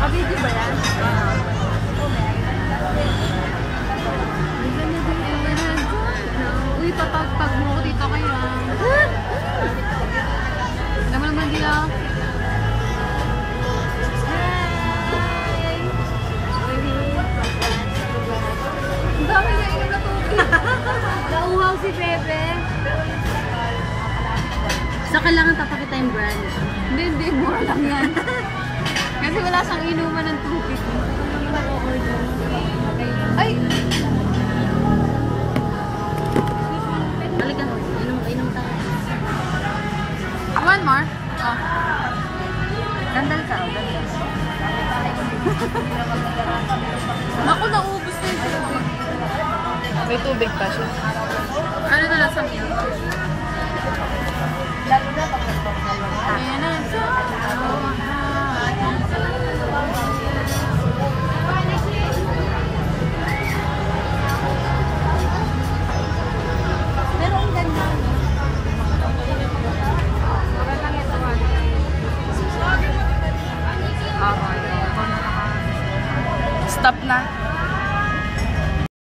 Nakabidyo ba yan? Uy, tatagtag mo ko dito kaya. Alam mo naman nila. Ang dami niya inom na tubig. Nauhaw si Bebe. So, kailangan papakita yung brand. Hindi. Mura lang yan. Kasi wala siyang inuman ng tubig. Ay! Talaga, inom tayo. One more? Oh. Gandal ka, gandal. Naku, naubos na yung tubig. May tubig pa siya. Ano na lang sa milk? Lalo na pag nagpapalala. Pero ang ganda. Stop na.